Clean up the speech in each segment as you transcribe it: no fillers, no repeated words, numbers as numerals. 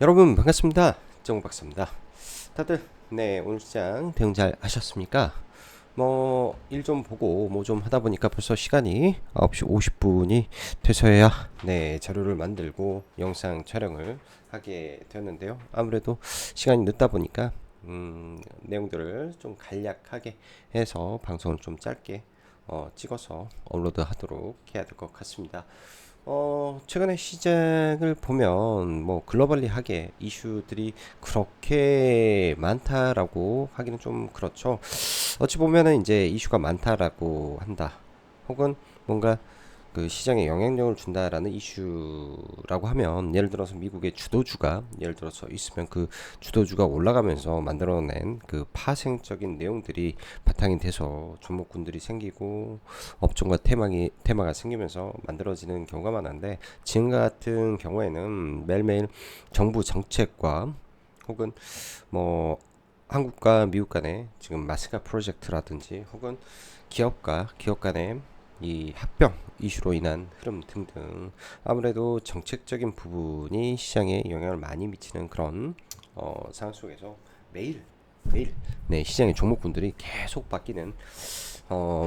여러분 반갑습니다. 정박사입니다. 다들 오늘 시장 대응 잘 하셨습니까? 뭐 일 좀 보고 뭐 좀 하다 보니까 벌써 시간이 9시 50분이 돼서야 자료를 만들고 영상 촬영을 하게 되었는데요. 아무래도 시간이 늦다 보니까 내용들을 좀 간략하게 해서 방송을 좀 짧게 찍어서 업로드 하도록 해야 될 것 같습니다. 최근에 시장을 보면 뭐 글로벌리하게 이슈들이 그렇게 많다라고 하기는 좀 그렇죠. 어찌 보면은 이제 이슈가 많다라고 한다. 혹은 뭔가 그 시장에 영향력을 준다라는 이슈라고 하면 예를 들어서 미국의 주도주가 예를 들어서 있으면 그 주도주가 올라가면서 만들어낸 그 파생적인 내용들이 바탕이 돼서 종목군들이 생기고 업종과 테마가 생기면서 만들어지는 경우가 많은데 지금 같은 경우에는 매일매일 정부 정책과 혹은 뭐 한국과 미국 간의 지금 마스카 프로젝트라든지 혹은 기업과 기업 간의 이 합병 이슈로 인한 흐름 등등 아무래도 정책적인 부분이 시장에 영향을 많이 미치는 그런 상황 속에서 매일 시장의 종목군들이 계속 바뀌는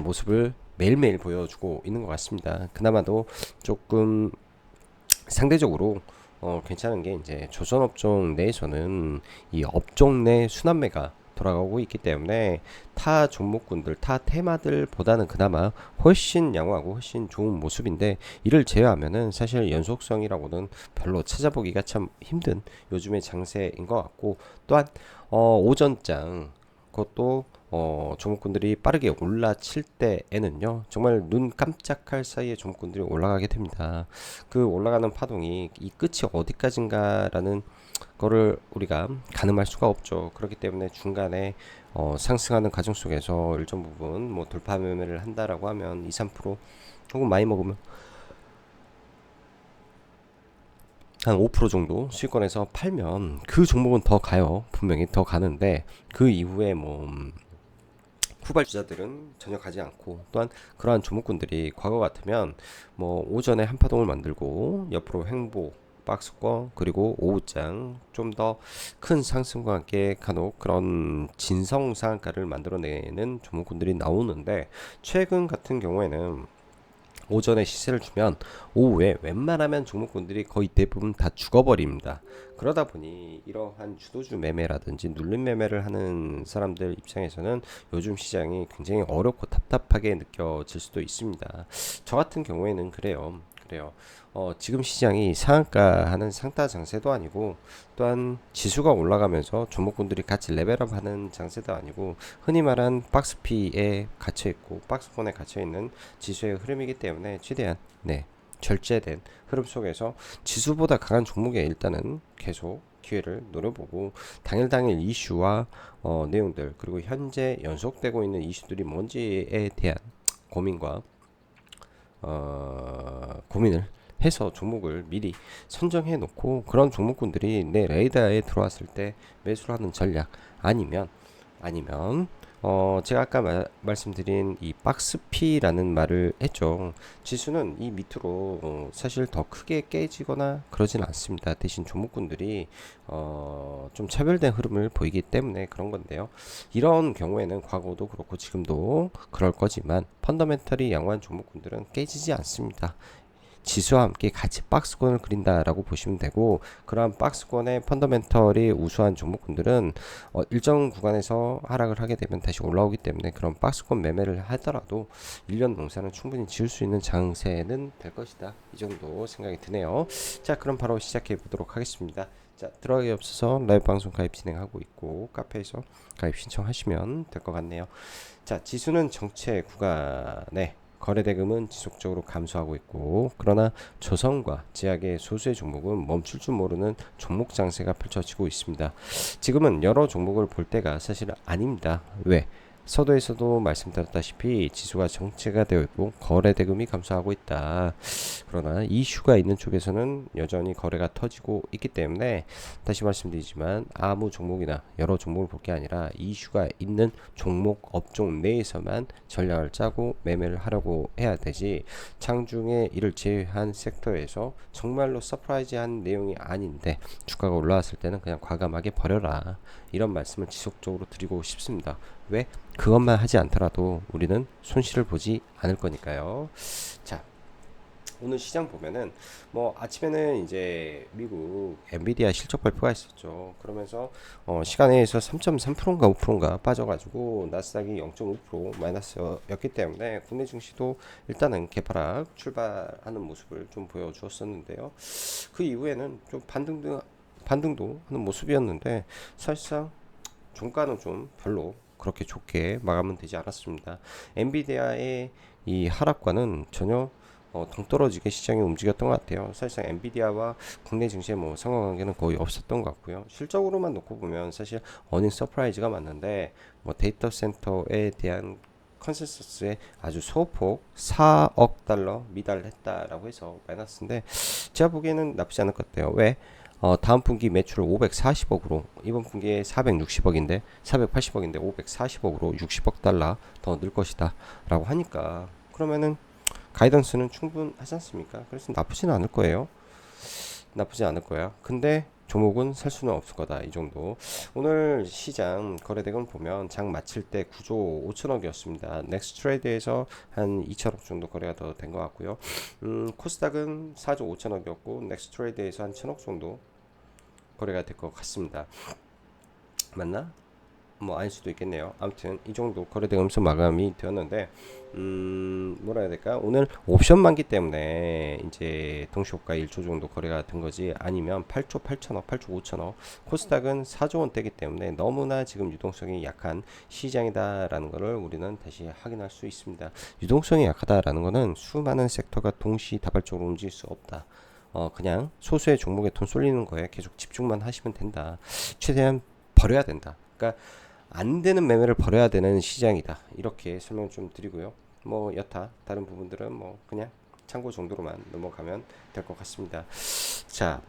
모습을 매일매일 보여주고 있는 것 같습니다. 그나마도 조금 상대적으로 괜찮은 게 이제 조선업종 내에서는 이 업종 내 순환매가 돌아가고 있기 때문에 타 종목군들, 타 테마들보다는 그나마 훨씬 양호하고 훨씬 좋은 모습인데 이를 제외하면은 사실 연속성이라고는 별로 찾아보기가 참 힘든 요즘의 장세인 것 같고 또한 오전장 그것도 종목군들이 빠르게 올라칠 때에는요 정말 눈 깜짝할 사이에 종목군들이 올라가게 됩니다. 그 올라가는 파동이 이 끝이 어디까지인가라는 거를 우리가 가늠할 수가 없죠. 그렇기 때문에 중간에 상승하는 과정 속에서 일정 부분 뭐 돌파 매매를 한다라고 하면 2, 3% 혹은 많이 먹으면 한 5% 정도 수익권에서 팔면 그 종목은 더 가요. 분명히 더 가는데 그 이후에 뭐 후발주자들은 전혀 가지 않고 또한 그러한 종목군들이 과거 같으면 뭐 오전에 한파동을 만들고 옆으로 횡보 박스권 그리고 오후장 좀 더 큰 상승과 함께 간혹 그런 진성 상한가를 만들어내는 종목군들이 나오는데 최근 같은 경우에는 오전에 시세를 주면 오후에 웬만하면 종목군들이 거의 대부분 다 죽어버립니다. 그러다 보니 이러한 주도주 매매라든지 눌림 매매를 하는 사람들 입장에서는 요즘 시장이 굉장히 어렵고 답답하게 느껴질 수도 있습니다. 저 같은 경우에는 그래요. 지금 시장이 상한가 하는 상따 장세도 아니고 또한 지수가 올라가면서 종목군들이 같이 레벨업하는 장세도 아니고 흔히 말한 박스피에 갇혀 있고 박스권에 갇혀 있는 지수의 흐름이기 때문에 최대한 절제된 흐름 속에서 지수보다 강한 종목에 일단은 계속 기회를 노려보고 당일 이슈와 내용들 그리고 현재 연속되고 있는 이슈들이 뭔지에 대한 고민과 고민을 해서 종목을 미리 선정해 놓고 그런 종목군들이 내 레이더에 들어왔을 때 매수를 하는 전략 아니면 제가 아까 말씀드린 이 박스피라는 말을 했죠. 지수는 이 밑으로 사실 더 크게 깨지거나 그러진 않습니다. 대신 종목군들이 좀 차별된 흐름을 보이기 때문에 그런 건데요. 이런 경우에는 과거도 그렇고 지금도 그럴 거지만 펀더멘털이 양호한 종목군들은 깨지지 않습니다. 지수와 함께 같이 박스권을 그린다라고 보시면 되고 그러한 박스권의 펀더멘털이 우수한 종목군들은 일정 구간에서 하락을 하게 되면 다시 올라오기 때문에 그런 박스권 매매를 하더라도 1년 농사는 충분히 지을 수 있는 장세는 될 것이다. 이 정도 생각이 드네요. 자, 그럼 바로 시작해 보도록 하겠습니다. 자, 들어가기 앞서서 라이브 방송 가입 진행하고 있고 카페에서 가입 신청하시면 될 것 같네요. 자, 지수는 정체 구간에 거래대금은 지속적으로 감소하고 있고 그러나 조선과 제약의 소수의 종목은 멈출 줄 모르는 종목 장세가 펼쳐지고 있습니다. 지금은 여러 종목을 볼 때가 사실 아닙니다. 왜? 서두에서도 말씀드렸다시피 지수가 정체가 되어 있고 거래 대금이 감소하고 있다. 그러나 이슈가 있는 쪽에서는 여전히 거래가 터지고 있기 때문에 다시 말씀드리지만 아무 종목이나 여러 종목을 볼 게 아니라 이슈가 있는 종목 업종 내에서만 전략을 짜고 매매를 하려고 해야 되지, 장중에 이를 제외한 섹터에서 정말로 서프라이즈한 내용이 아닌데 주가가 올라왔을 때는 그냥 과감하게 버려라, 이런 말씀을 지속적으로 드리고 싶습니다. 왜? 그것만 하지 않더라도 우리는 손실을 보지 않을 거니까요. 자, 오늘 시장 보면은 뭐 아침에는 이제 미국 엔비디아 실적 발표가 있었죠. 그러면서 시간에 의해서 3.3%인가 5%인가 빠져가지고 나스닥이 0.5% 마이너스였기 때문에 국내 증시도 일단은 개파락 출발하는 모습을 좀 보여주었었는데요. 그 이후에는 좀 반등도 하는 모습이었는데 사실상 종가는 좀 별로 그렇게 좋게 마감은 되지 않았습니다. 엔비디아의 이 하락과는 전혀 동떨어지게 시장이 움직였던 것 같아요. 사실상 엔비디아와 국내 증시의 뭐 상관관계는 거의 없었던 것 같고요. 실적으로만 놓고 보면 사실 어닝 서프라이즈가 맞는데 뭐 데이터 센터에 대한 컨센서스에 아주 소폭 4억 달러 미달했다라고 해서 마이너스인데 제가 보기에는 나쁘지 않을 것 같아요. 왜? 다음 분기 매출을 540억으로, 이번 분기에 460억인데 480억인데 540억으로 60억 달러 더 늘 것이다 라고 하니까, 그러면은 가이던스는 충분하지 않습니까? 그래서 나쁘지는 않을 거예요. 나쁘지 않을 거야. 근데 종목은 살 수는 없을 거다, 이 정도. 오늘 시장 거래대금 보면 장 마칠 때 9조 5천억이었습니다. 넥스트레이드에서 한 2천억 정도 거래가 더 된 것 같고요. 코스닥은 4조 5천억이었고 넥스트레이드에서 한 1천억 정도 거래가 될 것 같습니다. 맞나? 뭐 아닐 수도 있겠네요. 아무튼 이 정도 거래대금수 마감이 되었는데, 뭐라 해야 될까? 오늘 옵션 만기 때문에 이제 동시호가 1조 정도 거래가 된 거지, 아니면 8조 8천억, 8조 5천억, 코스닥은 4조 원대이기 때문에 너무나 지금 유동성이 약한 시장이다라는 것을 우리는 다시 확인할 수 있습니다. 유동성이 약하다라는 것은 수많은 섹터가 동시다발적으로 움직일 수 없다. 그냥 소수의 종목에 돈 쏠리는 거에 계속 집중만 하시면 된다. 최대한 버려야 된다. 그러니까 안 되는 매매를 버려야 되는 시장이다. 이렇게 설명 좀 드리고요. 뭐 여타 다른 부분들은 뭐 그냥 참고 정도로만 넘어가면 될 것 같습니다. 자,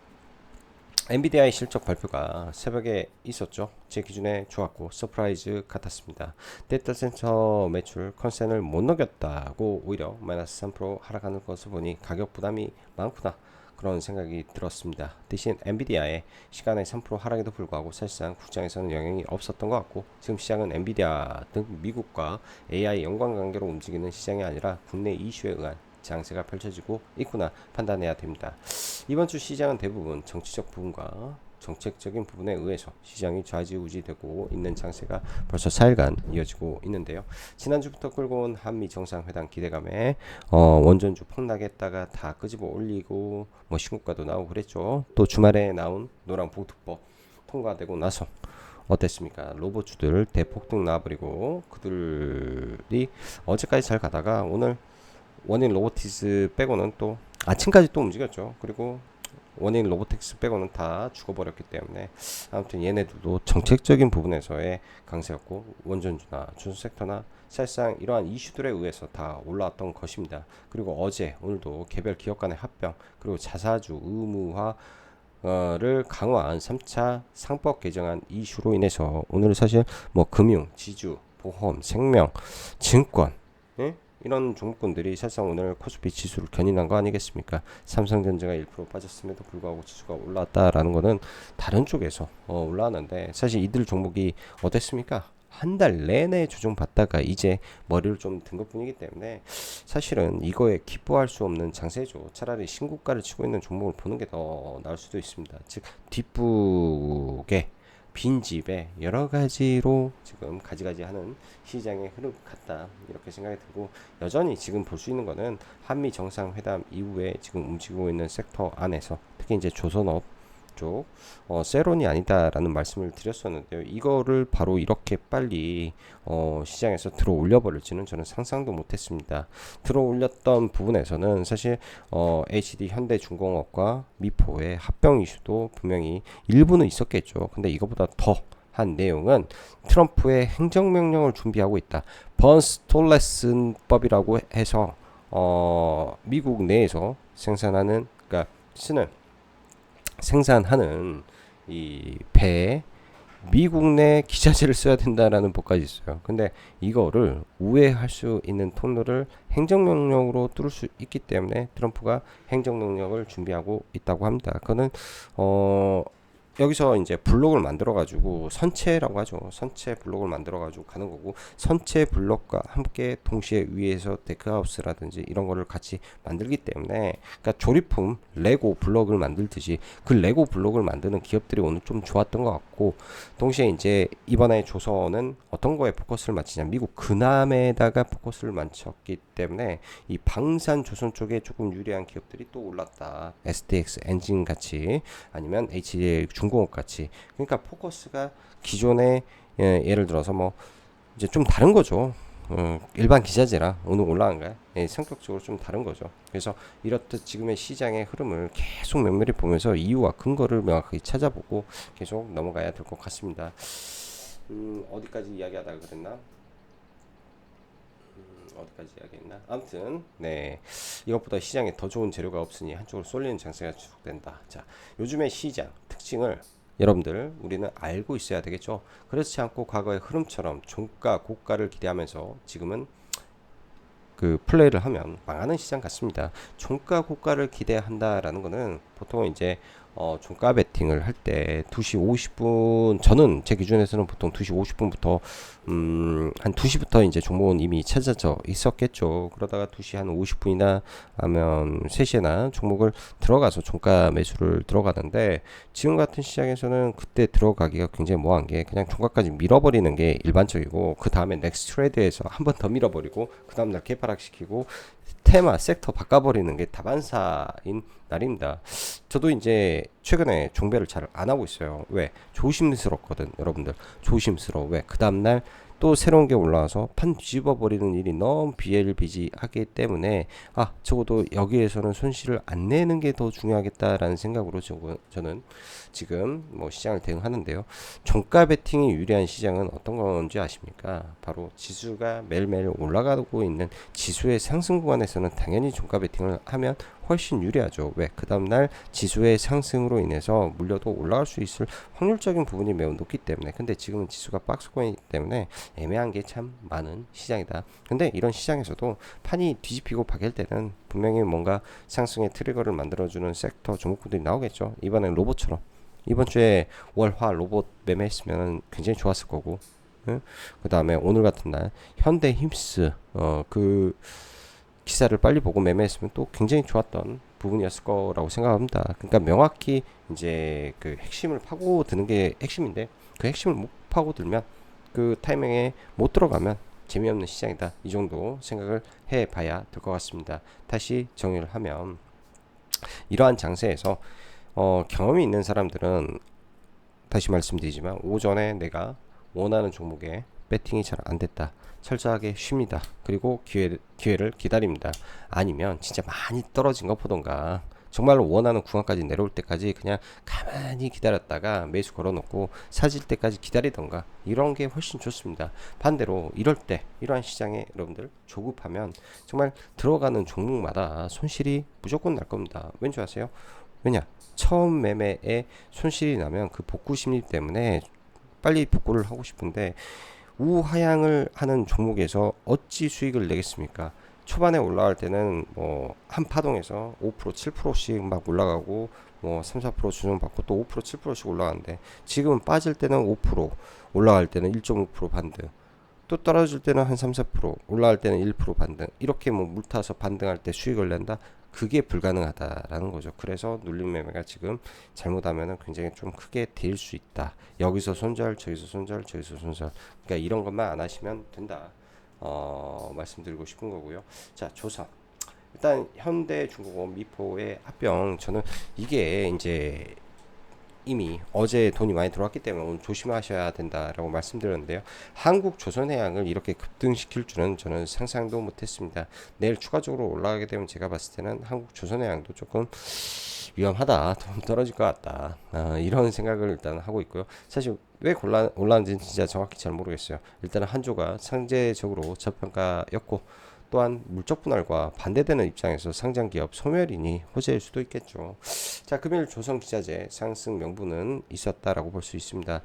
엔비디아의 실적 발표가 새벽에 있었죠. 제 기준에 좋았고 서프라이즈 같았습니다. 데이터 센터 매출 컨센을 못 녹였다고 오히려 마이너스 3% 하락하는 것을 보니 가격 부담이 많구나, 그런 생각이 들었습니다. 대신 엔비디아의 시간의 3% 하락에도 불구하고 사실상 국장에서는 영향이 없었던 것 같고, 지금 시장은 엔비디아 등 미국과 AI 연관관계로 움직이는 시장이 아니라 국내 이슈에 의한 장세가 펼쳐지고 있구나 판단해야 됩니다. 이번 주 시장은 대부분 정치적 부분과 정책적인 부분에 의해서 시장이 좌지우지되고 있는 장세가 벌써 4일간 이어지고 있는데요. 지난주부터 끌고 온 한미 정상회담 기대감에 원전주 폭락했다가 다 끄집어 올리고 뭐 신고가도 나오고 그랬죠. 또 주말에 나온 노란봉투법 통과되고 나서 어땠습니까? 로봇주들 대폭등 나와버리고 그들이 어제까지 잘 가다가 오늘 원인 로보티스 빼고는 또 아침까지 또 움직였죠. 그리고 원인 로보틱스 빼고는 다 죽어버렸기 때문에 아무튼 얘네들도 정책적인 부분에서의 강세였고, 원전주나 주식섹터나 사실상 이러한 이슈들에 의해서 다 올라왔던 것입니다. 그리고 어제 오늘도 개별 기업 간의 합병, 그리고 자사주 의무화를 강화한 3차 상법 개정안 이슈로 인해서 오늘 사실 뭐 금융, 지주, 보험, 생명, 증권, 예? 이런 종목군들이 사실상 오늘 코스피 지수를 견인한 거 아니겠습니까? 삼성전자가 1% 빠졌음에도 불구하고 지수가 올라왔다라는 거는 다른 쪽에서 올라왔는데, 사실 이들 종목이 어땠습니까? 한 달 내내 조정받다가 이제 머리를 좀 든 것뿐이기 때문에 사실은 이거에 기뻐할 수 없는 장세죠. 차라리 신고가를 치고 있는 종목을 보는 게 더 나을 수도 있습니다. 즉 뒷북에 빈집에 여러 가지로 지금 가지가지 하는 시장의 흐름 같다, 이렇게 생각이 들고, 여전히 지금 볼 수 있는 거는 한미 정상회담 이후에 지금 움직이고 있는 섹터 안에서 특히 이제 조선업 쪽 세론이 아니다라는 말씀을 드렸었는데요. 이거를 바로 이렇게 빨리 시장에서 들어 올려 버릴지는 저는 상상도 못했습니다. 들어 올렸던 부분에서는 사실 HD 현대중공업과 미포의 합병 이슈도 분명히 일부는 있었겠죠. 근데 이거보다 더 한 내용은 트럼프의 행정명령을 준비하고 있다. 번스톨레슨법이라고 해서 미국 내에서 생산하는 그러니까 생산하는 이 배에 미국 내 기자재를 써야 된다라는 법까지 있어요. 근데 이거를 우회할 수 있는 통로를 행정명령으로 뚫을 수 있기 때문에 트럼프가 행정명령을 준비하고 있다고 합니다. 그거는 여기서 이제 블록을 만들어 가지고 선체라고 하죠. 선체 블록을 만들어 가지고 가는 거고, 선체 블록과 함께 동시에 위에서 데크하우스라든지 이런 거를 같이 만들기 때문에, 그러니까 조립품 레고 블록을 만들듯이 그 레고 블록을 만드는 기업들이 오늘 좀 좋았던 것 같고, 동시에 이제 이번에 조선은 어떤 거에 포커스를 맞추냐, 미국 근함에다가 포커스를 맞췄기 때문에 이 방산 조선 쪽에 조금 유리한 기업들이 또 올랐다. STX 엔진 같이, 아니면 HDL 중공업 같이. 그러니까 포커스가 기존에 예를 들어서 뭐 이제 좀 다른 거죠. 일반 기자재랑 오늘 올라간 거야. 성격적으로 좀 다른 거죠. 그래서 이렇듯 지금의 시장의 흐름을 계속 면밀히 보면서 이유와 근거를 명확하게 찾아보고 계속 넘어가야 될 것 같습니다. 어디까지 이야기하다가 그랬나? 어디까지 이야기했나? 아무튼 네, 이것보다 시장에 더 좋은 재료가 없으니 한쪽으로 쏠리는 장세가 지속된다. 자, 요즘의 시장 특징을 여러분들 우리는 알고 있어야 되겠죠. 그렇지 않고 과거의 흐름처럼 종가 고가를 기대하면서 지금은 그 플레이를 하면 망하는 시장 같습니다. 종가 고가를 기대한다라는 거는 보통 이제 종가 베팅을 할 때 2시 50분, 저는 제 기준에서는 보통 2시 50분부터 한 2시부터 이제 종목은 이미 찾아져 있었겠죠. 그러다가 2시 한 50분이나 하면 3시에나 종목을 들어가서 종가 매수를 들어가는데, 지금 같은 시장에서는 그때 들어가기가 굉장히 뭐한 게 그냥 종가까지 밀어버리는 게 일반적이고, 그 다음에 넥스트 트레이드에서 한 번 더 밀어버리고 그 다음날 개파락시키고 테마 섹터 바꿔버리는 게 다반사인 날입니다. 저도 이제 최근에 종배를 잘 안 하고 있어요. 왜? 조심스럽거든, 여러분들. 조심스러워. 왜? 그 다음날 또 새로운 게 올라와서 판 뒤집어 버리는 일이 너무 비일비재하기 때문에, 적어도 여기에서는 손실을 안 내는 게 더 중요하겠다라는 생각으로 저는 지금 뭐 시장을 대응하는데요. 종가 베팅이 유리한 시장은 어떤 건지 아십니까? 바로 지수가 매일매일 올라가고 있는 지수의 상승 구간에서는 당연히 종가 베팅을 하면 훨씬 유리하죠. 왜? 그 다음날 지수의 상승으로 인해서 물려도 올라갈 수 있을 확률적인 부분이 매우 높기 때문에. 근데 지금은 지수가 박스권이기 때문에 애매한 게 참 많은 시장이다. 근데 이런 시장에서도 판이 뒤집히고 바뀔 때는 분명히 뭔가 상승의 트리거를 만들어주는 섹터 종목들이 나오겠죠. 이번엔 로봇처럼 이번 주에 월화 로봇 매매했으면 굉장히 좋았을 거고, 응? 그 다음에 오늘 같은 날 현대 힘스 그 기사를 빨리 보고 매매했으면 또 굉장히 좋았던 부분이었을 거라고 생각합니다. 그러니까 명확히 이제 그 핵심을 파고드는 게 핵심인데, 그 핵심을 못 파고들면, 그 타이밍에 못 들어가면 재미없는 시장이다. 이 정도 생각을 해봐야 될 것 같습니다. 다시 정리를 하면, 이러한 장세에서 경험이 있는 사람들은 다시 말씀드리지만 오전에 내가 원하는 종목에 배팅이 잘 안 됐다, 철저하게 쉽니다. 그리고 기회를 기다립니다. 아니면 진짜 많이 떨어진 거 보던가 정말로 원하는 구간까지 내려올 때까지 그냥 가만히 기다렸다가 매수 걸어놓고 사질 때까지 기다리던가, 이런 게 훨씬 좋습니다. 반대로 이럴 때, 이러한 시장에 여러분들 조급하면 정말 들어가는 종목마다 손실이 무조건 날 겁니다. 왠지 아세요? 왜냐? 처음 매매에 손실이 나면 그 복구 심리 때문에 빨리 복구를 하고 싶은데, 우하향을 하는 종목에서 어찌 수익을 내겠습니까? 초반에 올라갈 때는 뭐 한 파동에서 5% 7%씩 막 올라가고 뭐 3, 4% 조정받고 또 5% 7%씩 올라가는데, 지금은 빠질 때는 5%, 올라갈 때는 1.5% 반등, 또 떨어질 때는 한 3, 4%, 올라갈 때는 1% 반등, 이렇게 뭐 물타서 반등할 때 수익을 낸다? 그게 불가능하다라는 거죠. 그래서 눌림 매매가 지금 잘못하면 굉장히 좀 크게 데일 수 있다. 여기서 손절, 저기서 손절, 저기서 손절. 그러니까 이런 것만 안 하시면 된다. 말씀드리고 싶은 거고요. 자, 조선. 일단 현대중공업 미포의 합병, 저는 이게 이제 이미 어제 돈이 많이 들어왔기 때문에 오늘 조심하셔야 된다라고 말씀드렸는데요. 한국조선해양을 이렇게 급등시킬 줄은 저는 상상도 못했습니다. 내일 추가적으로 올라가게 되면 제가 봤을 때는 한국조선해양도 조금 위험하다, 좀 떨어질 것 같다, 이런 생각을 일단 하고 있고요. 사실 왜 올라는지는 진짜 정확히 잘 모르겠어요. 일단은 한조가 상대적으로 저평가였고, 또한 물적 분할과 반대되는 입장에서 상장 기업 소멸이니 호재일 수도 있겠죠. 자, 금일 조선기자재 상승 명분은 있었다라고 볼 수 있습니다.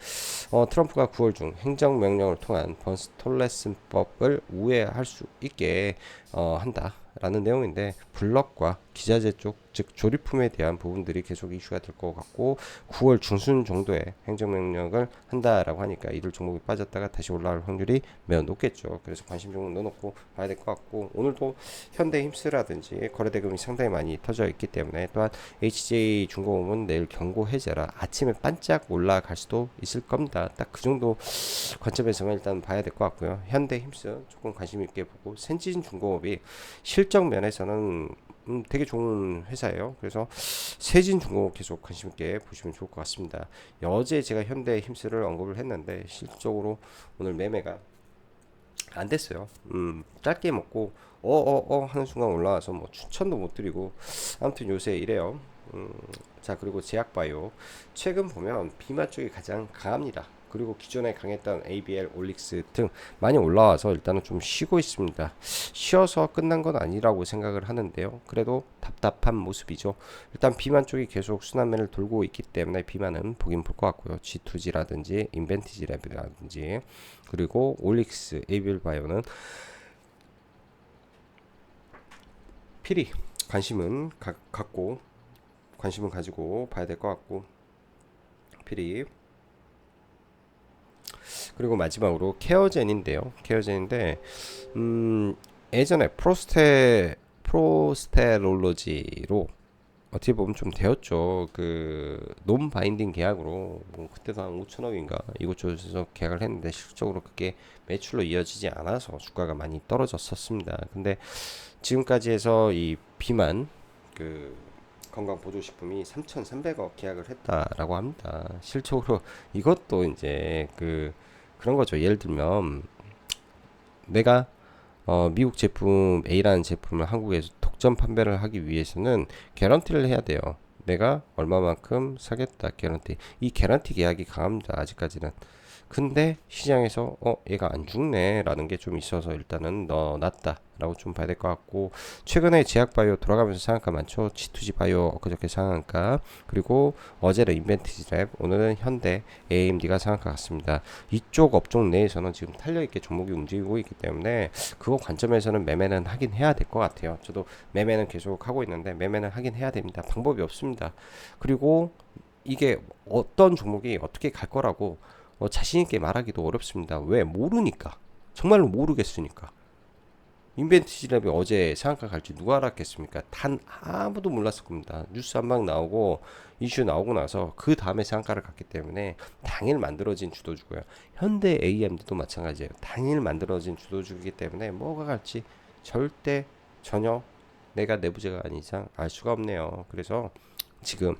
트럼프가 9월 중 행정명령을 통한 번스톨레슨법을 우회할 수 있게 한다라는 내용인데, 블럭과 기자재 쪽, 즉 조립품에 대한 부분들이 계속 이슈가 될 것 같고, 9월 중순 정도에 행정명령을 한다라고 하니까 이들 종목이 빠졌다가 다시 올라올 확률이 매우 높겠죠. 그래서 관심 종목 넣어놓고 봐야 될 것 같고, 오늘도 현대힘스라든지 거래대금이 상당히 많이 터져 있기 때문에, 또한 HJ중공업은 내일 경고 해제라 아침에 반짝 올라갈 수도 있을 겁니다. 딱 그 정도 관점에서만 일단 봐야 될 것 같고요. 현대힘스 조금 관심 있게 보고, 센진중공업이 실적 면에서는 되게 좋은 회사예요. 그래서 세진중공업 계속 관심 있게 보시면 좋을 것 같습니다. 어제 제가 현대힘스를 언급을 했는데 실질적으로 오늘 매매가 안 됐어요. 짧게 먹고 하는 순간 올라와서 뭐 추천도 못 드리고, 아무튼 요새 이래요. 자, 그리고 제약바이오 최근 보면 비마 쪽이 가장 강합니다. 그리고 기존에 강했던 ABL, 올릭스 등 많이 올라와서 일단은 좀 쉬고 있습니다. 쉬어서 끝난 건 아니라고 생각을 하는데요. 그래도 답답한 모습이죠. 일단 비만 쪽이 계속 순환매를 돌고 있기 때문에 비만은 보긴 볼 것 같고요. G2G라든지 인벤티지랩이라든지, 그리고 올릭스, ABL 바이오는 필히 관심은 가지고 봐야 될 것 같고, 필히. 그리고 마지막으로 케어젠인데, 예전에 프로스테롤로지로 어떻게 보면 좀 되었죠. 그 논 바인딩 계약으로 뭐 그때도 한 5천억인가 이곳저곳에서 계약을 했는데, 실질적으로 그게 매출로 이어지지 않아서 주가가 많이 떨어졌었습니다. 근데 지금까지 해서 이 비만 그 건강보조식품이 3,300억 계약을 했다라고 합니다. 실적으로 이것도 이제 그런 거죠. 예를 들면 내가 미국 제품 A라는 제품을 한국에서 독점 판매를 하기 위해서는 개런티를 해야 돼요. 내가 얼마만큼 사겠다, 개런티. 이 개런티 계약이 강합니다. 아직까지는. 근데 시장에서 얘가 안 죽네 라는 게 좀 있어서 일단은 넣어놨다 라고 좀 봐야 될 것 같고, 최근에 제약바이오 돌아가면서 상한가 많죠. G2G 바이오 엊그저께 상한가, 그리고 어제는 인벤티지랩, 오늘은 현대, AMD가 상한가 같습니다. 이쪽 업종 내에서는 지금 탄력있게 종목이 움직이고 있기 때문에 그거 관점에서는 매매는 하긴 해야 될 것 같아요. 저도 매매는 계속 하고 있는데 매매는 하긴 해야 됩니다. 방법이 없습니다. 그리고 이게 어떤 종목이 어떻게 갈 거라고 자신있게 말하기도 어렵습니다. 왜? 모르니까. 정말로 모르겠으니까. 인벤티지랩이 어제 상한가 갈지 누가 알았겠습니까? 단 아무도 몰랐을 겁니다. 뉴스 한 방 나오고 이슈 나오고 나서 그 다음에 상한가를 갔기 때문에 당일 만들어진 주도주고요. 현대 AMD도 마찬가지예요. 당일 만들어진 주도주이기 때문에 뭐가 갈지 절대 전혀 내가 내부자가 아닌 이상 알 수가 없네요. 그래서 지금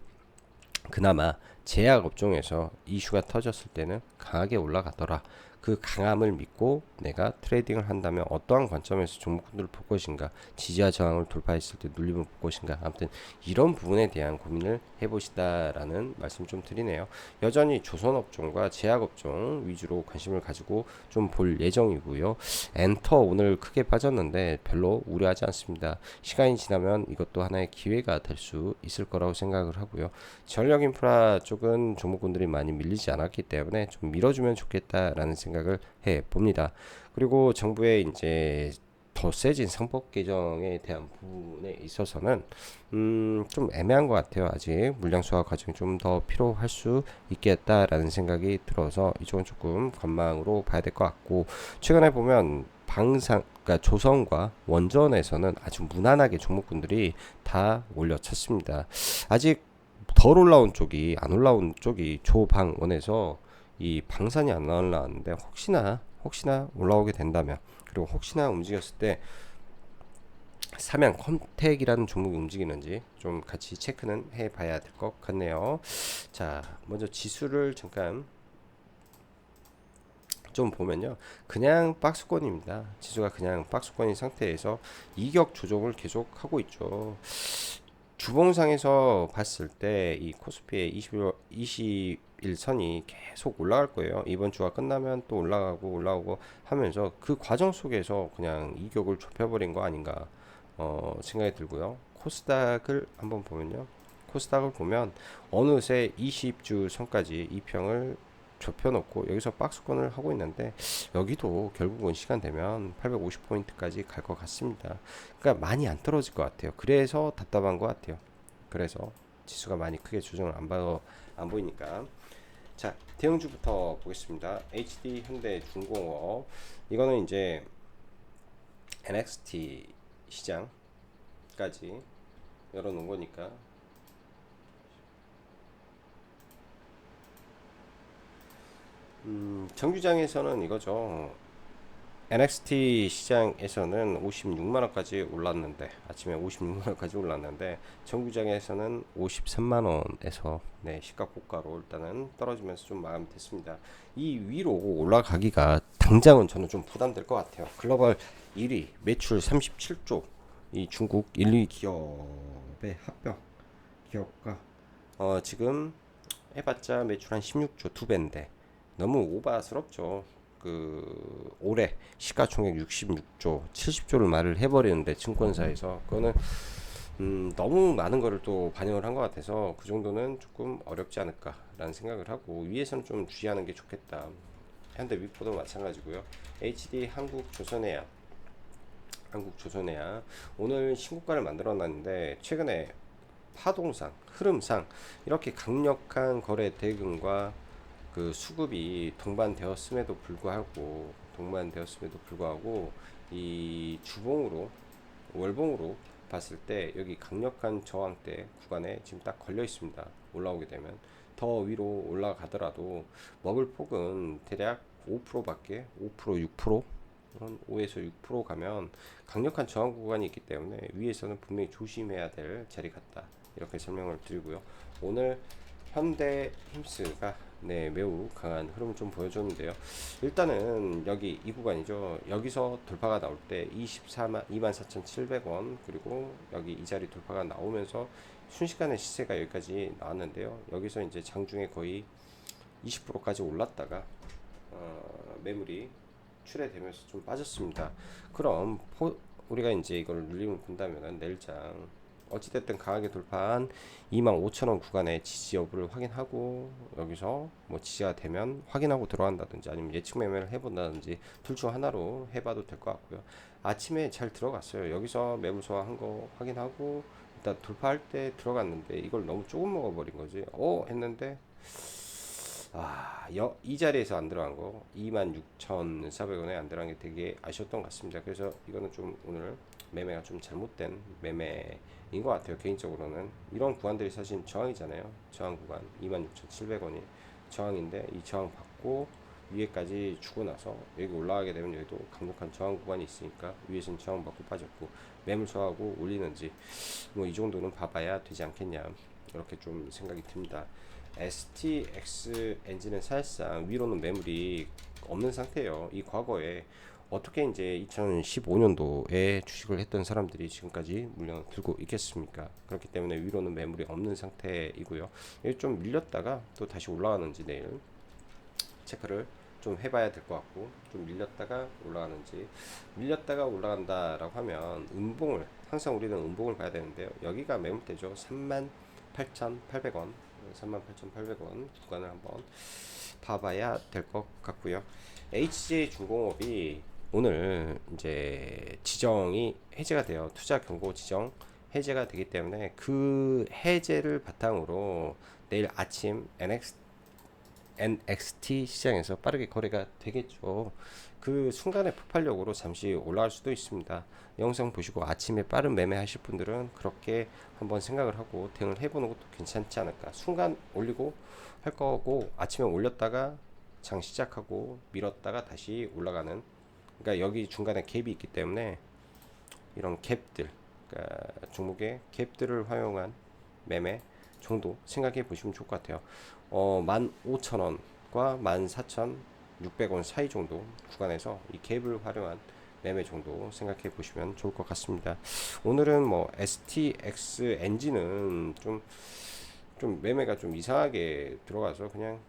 그나마 제약 업종에서 이슈가 터졌을 때는 강하게 올라가더라. 그 강함을 믿고 내가 트레이딩을 한다면 어떠한 관점에서 종목군들을 볼 것인가, 지지와 저항을 돌파했을 때 눌림을 볼 것인가, 아무튼 이런 부분에 대한 고민을 해보시다라는 말씀 좀 드리네요. 여전히 조선업종과 제약업종 위주로 관심을 가지고 좀 볼 예정이고요. 엔터 오늘 크게 빠졌는데 별로 우려하지 않습니다. 시간이 지나면 이것도 하나의 기회가 될 수 있을 거라고 생각을 하고요. 전력인프라 쪽은 종목군들이 많이 밀리지 않았기 때문에 좀 밀어주면 좋겠다라는 생각을 해 봅니다. 그리고 정부의 이제 더 세진 상법 개정에 대한 부분에 있어서는 좀 애매한 것 같아요. 아직 물량 수화 과정이 좀 더 필요할 수 있겠다라는 생각이 들어서 이쪽은 조금 관망으로 봐야 될 것 같고, 최근에 보면 그러니까 조선과 원전에서는 아주 무난하게 종목군들이 다 올려쳤습니다. 아직 덜 올라온 쪽이, 안 올라온 쪽이 조방원에서 이 방산이 안 올라왔는데, 혹시나 올라오게 된다면, 그리고 혹시나 움직였을 때 삼양 컴텍이라는 종목이 움직이는지 좀 같이 체크는 해봐야 될 것 같네요. 자, 먼저 지수를 잠깐 좀 보면요, 그냥 박스권입니다. 지수가 그냥 박스권인 상태에서 이격 조정을 계속 하고 있죠. 주봉상에서 봤을 때 이 코스피의 21선이 계속 올라갈 거예요. 이번 주가 끝나면 또 올라가고 올라오고 하면서 그 과정 속에서 그냥 이격을 좁혀버린 거 아닌가 생각이 들고요. 코스닥을 한번 보면요. 코스닥을 보면 어느새 20주 선까지 이평을 좁혀놓고 여기서 박스권을 하고 있는데 여기도 결국은 시간 되면 850포인트까지 갈 것 같습니다. 그러니까 많이 안 떨어질 것 같아요. 그래서 답답한 것 같아요. 그래서 지수가 많이 크게 조정을 안 보이니까. 자, 대형주부터 보겠습니다. HD 현대중공업, 이거는 이제 NXT 시장까지 열어놓은 거니까. 정규장에서는 이거죠. NXT 시장에서는 56만원까지 올랐는데, 아침에 56만원까지 올랐는데 정규장에서는 53만원에서 네, 시가 고가로 일단은 떨어지면서 좀 마감됐습니다. 이 위로 올라가기가 당장은 저는 좀 부담될 것 같아요. 글로벌 1위 매출 37조, 이 중국 1, 2 기업의 합병 기업가 지금 해봤자 매출 한 16조, 두 배인데 너무 오바스럽죠. 그 올해 시가총액 66조, 70조를 말을 해버리는데 증권사에서 그거는 너무 많은 거를 또 반영을 한 것 같아서 그 정도는 조금 어렵지 않을까라는 생각을 하고, 위에서는 좀 주의하는 게 좋겠다. 현대 위포도 마찬가지고요. HD 한국조선해양 오늘 신고가를 만들어놨는데 최근에 파동상, 흐름상 이렇게 강력한 거래 대금과 그 수급이 동반되었음에도 불구하고 이 주봉으로, 월봉으로 봤을 때 여기 강력한 저항대 구간에 지금 딱 걸려 있습니다. 올라오게 되면 더 위로 올라가더라도 먹을 폭은 대략 5%밖에, 5% 6% 5에서 6% 가면 강력한 저항 구간이 있기 때문에 위에서는 분명히 조심해야 될 자리 같다, 이렇게 설명을 드리고요. 오늘 현대 힘스가 네, 매우 강한 흐름을 좀 보여줬는데요. 일단은 여기 이 구간이죠. 여기서 돌파가 나올 때 24,700원, 그리고 여기 이 자리 돌파가 나오면서 순식간에 시세가 여기까지 나왔는데요. 여기서 이제 장중에 거의 20%까지 올랐다가 매물이 출회되면서 좀 빠졌습니다. 그럼 우리가 이제 이걸 눌림을 본다면 내일장 어찌됐든 강하게 돌파한 25,000원 구간의 지지 여부를 확인하고, 여기서 뭐 지지가 되면 확인하고 들어간다든지 아니면 예측 매매를 해본다든지 둘 중 하나로 해봐도 될 것 같고요. 아침에 잘 들어갔어요. 여기서 매물 소화한 거 확인하고 일단 돌파할 때 들어갔는데 이걸 너무 조금 먹어버린 거지. 했는데 이 자리에서 안 들어간 거 26,400원에 안 들어간 게 되게 아쉬웠던 것 같습니다. 그래서 이거는 좀 오늘 매매가 좀 잘못된 매매인 것 같아요. 개인적으로는 이런 구간들이 사실 저항이잖아요. 저항 구간 26,700원이 저항인데 이 저항 받고 위에까지 주고 나서 여기 올라가게 되면 여기도 강력한 저항 구간이 있으니까 위에서는 저항 받고 빠졌고 매물 저하고 올리는지 뭐 이 정도는 봐봐야 되지 않겠냐, 이렇게 좀 생각이 듭니다. STX 엔진은 사실상 위로는 매물이 없는 상태예요. 이 과거에 어떻게 이제 2015년도에 주식을 했던 사람들이 지금까지 물량을 들고 있겠습니까? 그렇기 때문에 위로는 매물이 없는 상태이고요. 여기 좀 밀렸다가 또 다시 올라가는지 내일 체크를 좀 해봐야 될 것 같고, 좀 밀렸다가 올라간다라고 하면 항상 우리는 음봉을 봐야 되는데요. 여기가 매물대죠. 38,800원 38,800원 구간을 한번 봐봐야 될 것 같고요. HJ중공업이 오늘 이제 지정이 해제가 돼요. 투자 경고 지정 해제가 되기 때문에 그 해제를 바탕으로 내일 아침 NXT 시장에서 빠르게 거래가 되겠죠. 그 순간의 폭발력으로 잠시 올라갈 수도 있습니다. 영상 보시고 아침에 빠른 매매 하실 분들은 그렇게 한번 생각을 하고 대응을 해보는 것도 괜찮지 않을까. 순간 올리고 할 거고, 아침에 올렸다가 장 시작하고 밀었다가 다시 올라가는, 그러니까 여기 중간에 갭이 있기 때문에 이런 갭들, 그러니까 종목의 갭들을 활용한 매매 정도 생각해 보시면 좋을 것 같아요. 15,000원과 14,600원 사이 정도 구간에서 이 갭을 활용한 매매 정도 생각해 보시면 좋을 것 같습니다. 오늘은 뭐 STX 엔진은 좀 매매가 좀 이상하게 들어가서 그냥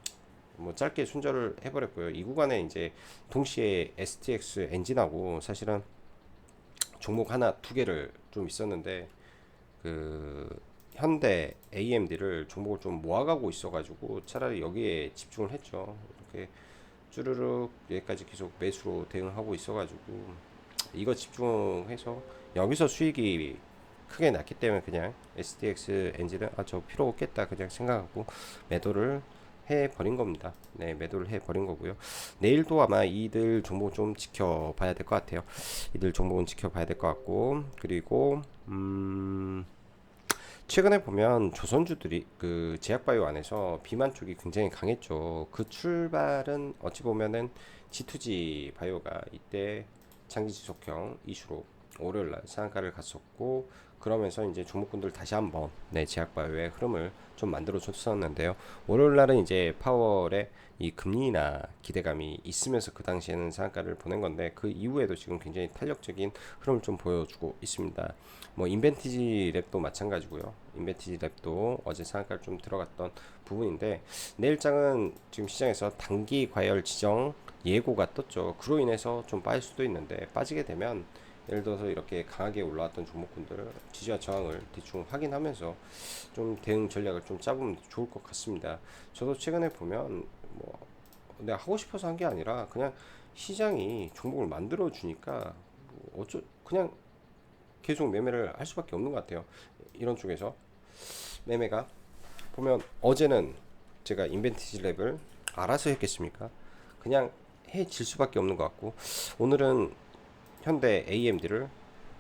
뭐 짧게 순절을 해버렸고요. 이 구간에 이제 동시에 STX 엔진하고 사실은 종목 하나 두 개를 좀 있었는데 그 현대 AMD를 종목을 좀 모아가고 있어가지고 차라리 여기에 집중을 했죠. 이렇게 쭈르륵 여기까지 계속 매수로 대응하고 있어가지고 이거 집중해서 여기서 수익이 크게 났기 때문에 그냥 SDX 엔진은 저 필요 없겠다 그냥 생각하고 매도를 해 버린 겁니다. 네, 매도를 해 버린 거고요. 내일도 아마 이들 종목 좀 지켜봐야 될 것 같아요. 이들 종목은 지켜봐야 될 것 같고 그리고 최근에 보면 조선주들이 그 제약바이오 안에서 비만 쪽이 굉장히 강했죠. 그 출발은 어찌 보면은 G2G 바이오가 이때 장기 지속형 이슈로 월요일날 상한가를 갔었고 그러면서 이제 종목군들 다시 한번 제약바이오의 흐름을 좀 만들어 줬었는데요. 월요일날은 이제 파월의 이 금리나 기대감이 있으면서 그 당시에는 상한가를 보낸 건데 그 이후에도 지금 굉장히 탄력적인 흐름을 좀 보여주고 있습니다. 뭐 인벤티지 랩도 마찬가지고요. 인벤티지 랩도 어제 상한가를 좀 들어갔던 부분인데 내일장은 지금 시장에서 단기 과열 지정 예고가 떴죠. 그로 인해서 좀 빠질 수도 있는데 빠지게 되면 예를 들어서 이렇게 강하게 올라왔던 종목군들 지지와 저항을 대충 확인하면서 좀 대응 전략을 좀 짜보면 좋을 것 같습니다. 저도 최근에 보면 뭐 내가 하고 싶어서 한 게 아니라 그냥 시장이 종목을 만들어 주니까 뭐 그냥 계속 매매를 할 수밖에 없는 것 같아요. 이런 쪽에서 매매가 보면 어제는 제가 인벤티지 랩을 알아서 했겠습니까? 그냥 해질 수밖에 없는 것 같고 오늘은 현대 AMD를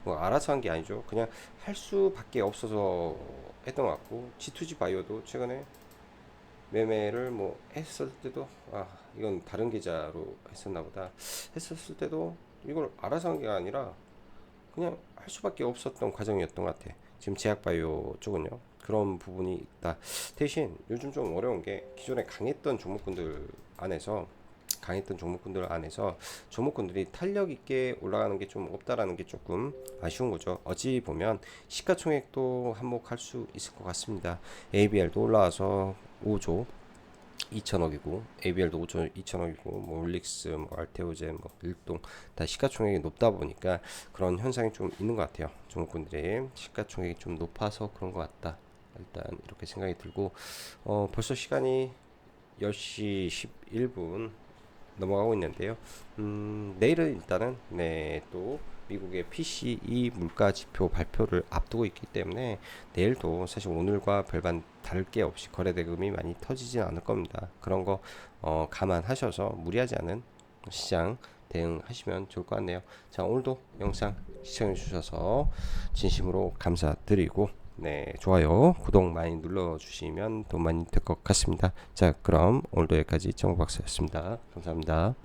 뭐 알아서 한 게 아니죠. 그냥 할 수밖에 없어서 했던 것 같고 G2G 바이오도 최근에 매매를 뭐 했을 때도 이건 다른 계좌로 했었나 보다 했었을 때도 이걸 알아서 한 게 아니라 그냥 할 수밖에 없었던 과정이었던 것 같아. 지금 제약바이오 쪽은요. 그런 부분이 있다. 대신 요즘 좀 어려운 게 기존에 강했던 종목군들 안에서 종목군들이 탄력 있게 올라가는 게 좀 없다라는 게 조금 아쉬운 거죠. 어찌 보면 시가총액도 한몫할 수 있을 것 같습니다. ABL도 올라와서 5조 2천억이고 ABL도 5조 2천억이고 뭐 올릭스, 뭐 알테오젠, 뭐 일동 다 시가총액이 높다 보니까 그런 현상이 좀 있는 것 같아요. 종목군들이 시가총액이 좀 높아서 그런 것 같다. 일단 이렇게 생각이 들고 벌써 시간이 10시 11분 넘어가고 있는데요. 내일은 일단은 또 미국의 PCE 물가 지표 발표를 앞두고 있기 때문에 내일도 사실 오늘과 별반 다를 게 없이 거래 대금이 많이 터지진 않을 겁니다. 그런 거 감안하셔서 무리하지 않은 시장 대응하시면 좋을 것 같네요. 자, 오늘도 영상 시청해 주셔서 진심으로 감사드리고 좋아요, 구독 많이 눌러주시면 더 많이 될 것 같습니다. 자, 그럼 오늘도 여기까지 정박사였습니다. 감사합니다.